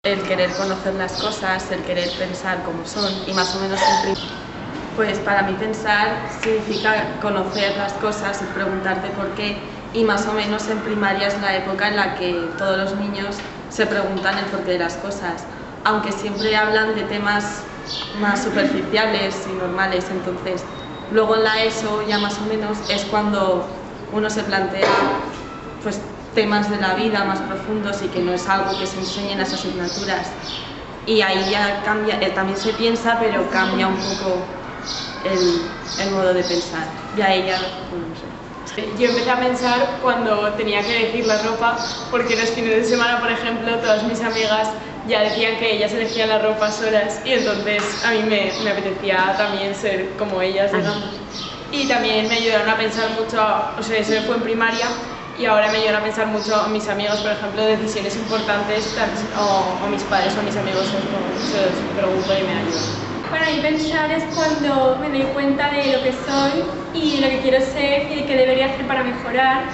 el querer conocer las cosas, el querer pensar cómo son y más o menos pues para mí pensar significa conocer las cosas y preguntarte por qué, y más o menos en primaria es la época en la que todos los niños se preguntan el porqué de las cosas, aunque siempre hablan de temas más superficiales y normales. Entonces luego en la ESO ya más o menos es cuando uno se plantea pues temas de la vida más profundos y que no es algo que se enseñe en las asignaturas, y ahí ya cambia, también se piensa, pero cambia un poco el modo de pensar. Y a ella, pues, no sé. Yo empecé a pensar cuando tenía que elegir la ropa, porque los fines de semana, por ejemplo, todas mis amigas ya decían que ellas elegían la ropa solas, y entonces a mí me apetecía también ser como ellas, digamos. Y también me ayudaron a pensar mucho, o sea, eso fue en primaria, y ahora me ayudan a pensar mucho a mis amigos, por ejemplo, decisiones importantes, o mis padres o mis amigos se los pregunto y me ayudan. Para mí pensar es cuando me doy cuenta de lo que soy y de lo que quiero ser y de qué debería hacer para mejorar.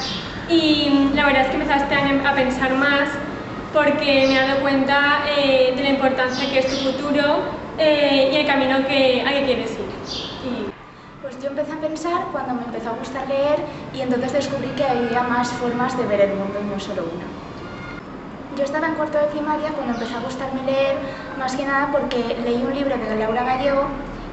Y la verdad es que he empezado este año a pensar más porque me he dado cuenta de la importancia que es tu futuro y el camino al que quieres ir. Pues yo empecé a pensar cuando me empezó a gustar leer, y entonces descubrí que había más formas de ver el mundo y no solo una. Yo estaba en cuarto de primaria cuando empezó a gustarme leer, más que nada porque leí un libro de Laura Gallego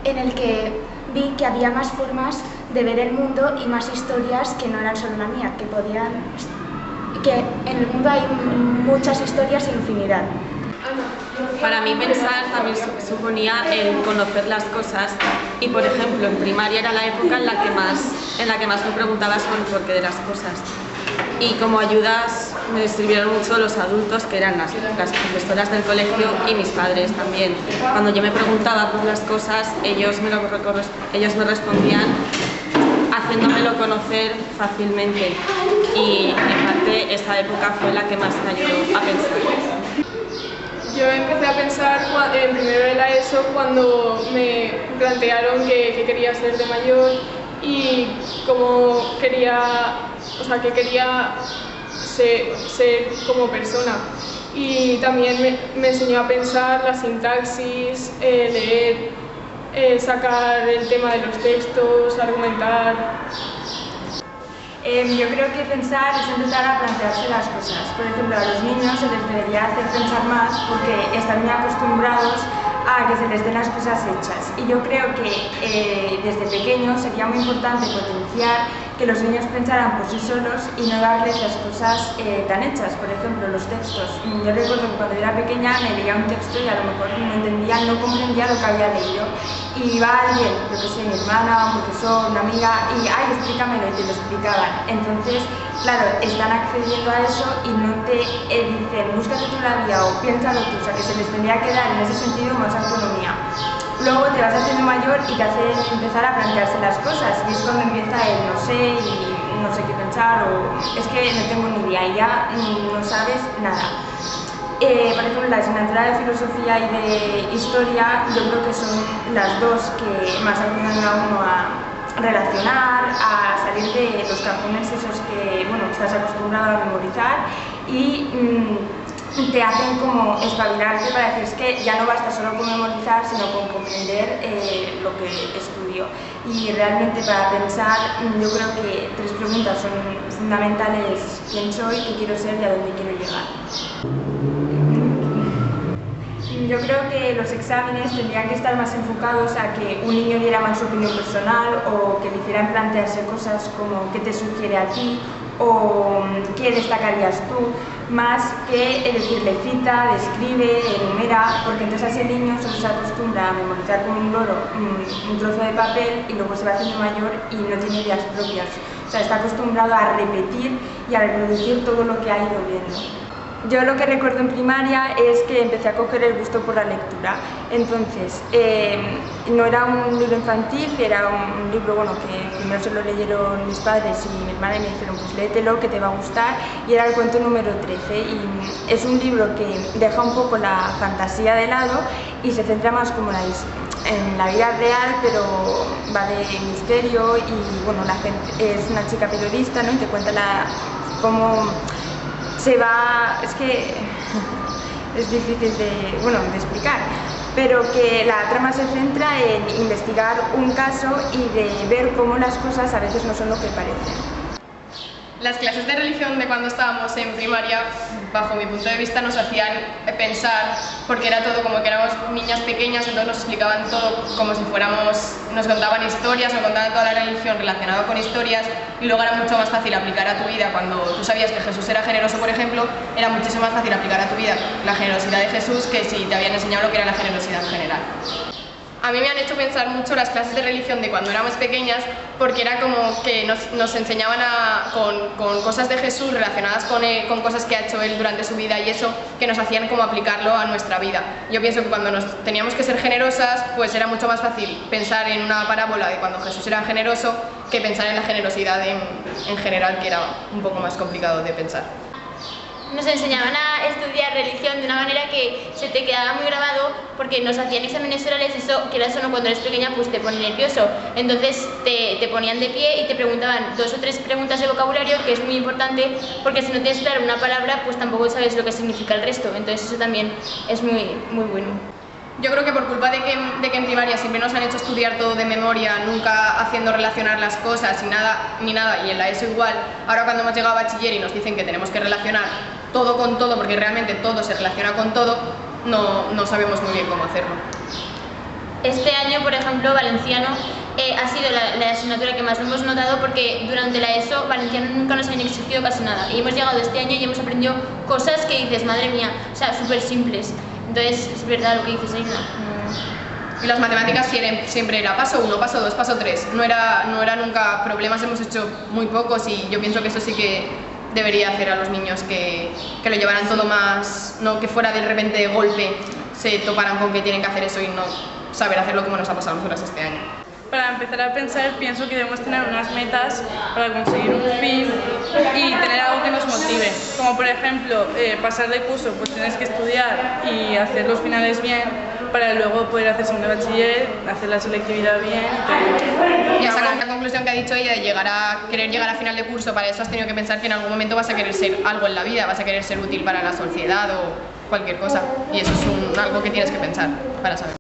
en el que vi que había más formas de ver el mundo y más historias que no eran solo la mía, que en el mundo hay muchas historias e infinidad. Para mí pensar también suponía el conocer las cosas, y por ejemplo en primaria era la época en la que más me preguntaba sobre el porqué de las cosas, y como ayudas me sirvieron mucho los adultos, que eran las profesoras del colegio, y mis padres también. Cuando yo me preguntaba por las cosas, ellos me respondían haciéndomelo conocer fácilmente, y en parte esta época fue la que más me ayudó a pensar. Yo empecé a pensar en primero de la ESO cuando me plantearon que quería ser de mayor y cómo quería, que quería ser como persona. Y también me enseñó a pensar la sintaxis, leer, sacar el tema de los textos, argumentar. Yo creo que pensar es empezar a plantearse las cosas. Por ejemplo, a los niños se les debería hacer pensar más porque están muy acostumbrados a que se les den las cosas hechas. Y yo creo que desde pequeños sería muy importante potenciar que los niños pensaran por sí solos y no darles las cosas tan hechas. Por ejemplo, los textos. Yo recuerdo que cuando yo era pequeña me leía un texto y a lo mejor no comprendía lo que había leído. Y iba alguien, yo que sé, mi hermana, un profesor, una amiga, y ¡ay, explícamelo! Y te lo explicaban. Entonces, claro, están accediendo a eso y no te dicen, búscate tú la vía o piénsalo tú, o sea, que se les tendría que dar en ese sentido más autonomía. Luego te vas haciendo mayor y te hace empezar a plantearse las cosas, y es cuando empieza el no sé y no sé qué pensar, o es que no tengo ni idea y ya no sabes nada. Por ejemplo, la asignatura de filosofía y de historia, yo creo que son las dos que más ayudan a uno a relacionar, a salir de los cajones esos que estás acostumbrado a memorizar, y te hacen como espabilarte para decir, es que ya no basta solo con memorizar, sino con comprender lo que estudio. Y realmente para pensar, yo creo que 3 preguntas son fundamentales: quién soy, qué quiero ser y a dónde quiero llegar. Yo creo que los exámenes tendrían que estar más enfocados a que un niño diera más su opinión personal, o que le hicieran plantearse cosas como qué te sugiere a ti o qué destacarías tú, más que decirle cita, describe, enumera, porque entonces así el niño solo se acostumbra a memorizar con un loro un trozo de papel y luego se va haciendo mayor y no tiene ideas propias. O sea, está acostumbrado a repetir y a reproducir todo lo que ha ido viendo. Yo lo que recuerdo en primaria es que empecé a coger el gusto por la lectura. Entonces, no era un libro infantil, era un libro que primero se lo leyeron mis padres y mi hermana, y me dijeron, pues léetelo, que te va a gustar, y era el cuento número 13. Y es un libro que deja un poco la fantasía de lado y se centra más como en la vida real, pero va de misterio, y la gente es una chica periodista, ¿no? Y te cuenta cómo se va, es que es difícil de explicar, pero que la trama se centra en investigar un caso y de ver cómo las cosas a veces no son lo que parecen. Las clases de religión de cuando estábamos en primaria, bajo mi punto de vista, nos hacían pensar, porque era todo como que éramos niñas pequeñas, entonces nos explicaban todo como si fuéramos, nos contaban historias, nos contaban toda la religión relacionada con historias, y luego era mucho más fácil aplicar a tu vida. Cuando tú sabías que Jesús era generoso, por ejemplo, era muchísimo más fácil aplicar a tu vida la generosidad de Jesús que si te habían enseñado lo que era la generosidad en general. A mí me han hecho pensar mucho las clases de religión de cuando éramos pequeñas, porque era como que nos enseñaban con cosas de Jesús relacionadas con cosas que ha hecho Él durante su vida, y eso que nos hacían como aplicarlo a nuestra vida. Yo pienso que cuando teníamos que ser generosas, pues era mucho más fácil pensar en una parábola de cuando Jesús era generoso que pensar en la generosidad en general, que era un poco más complicado de pensar. Nos enseñaban a estudiar religión de una manera que se te quedaba muy grabado, porque nos hacían exámenes orales, eso, quieras o no, cuando eres pequeña pues te pone nervioso, entonces te ponían de pie y te preguntaban 2 o 3 preguntas de vocabulario, que es muy importante, porque si no tienes claro una palabra pues tampoco sabes lo que significa el resto, entonces eso también es muy bueno. Yo creo que por culpa de que en primaria siempre nos han hecho estudiar todo de memoria, nunca haciendo relacionar las cosas ni nada, y en la ESO igual, ahora cuando hemos llegado a bachiller y nos dicen que tenemos que relacionar todo con todo, porque realmente todo se relaciona con todo, no sabemos muy bien cómo hacerlo. Este año, por ejemplo, valenciano ha sido la asignatura que más lo hemos notado, porque durante la ESO valenciano nunca nos habían exigido casi nada, y hemos llegado este año y hemos aprendido cosas que dices, madre mía, o sea, súper simples. Entonces, es verdad lo que dices, Aina. Y las matemáticas siempre era paso 1, paso 2, paso 3. No era nunca problemas, hemos hecho muy pocos, y yo pienso que eso sí que debería hacer a los niños que lo llevaran todo más, no que fuera de repente de golpe se toparan con que tienen que hacer eso y no saber hacerlo como nos ha pasado a nosotras este año. Para empezar a pensar, pienso que debemos tener unas metas para conseguir un fin y tener algo que nos motive. Como por ejemplo, pasar de curso, pues tienes que estudiar y hacer los finales bien para luego poder hacer segundo de bachiller, hacer la selectividad bien. Y esa conclusión que ha dicho ella de querer llegar a final de curso, para eso has tenido que pensar que en algún momento vas a querer ser algo en la vida, vas a querer ser útil para la sociedad o cualquier cosa. Y eso es algo que tienes que pensar para saber.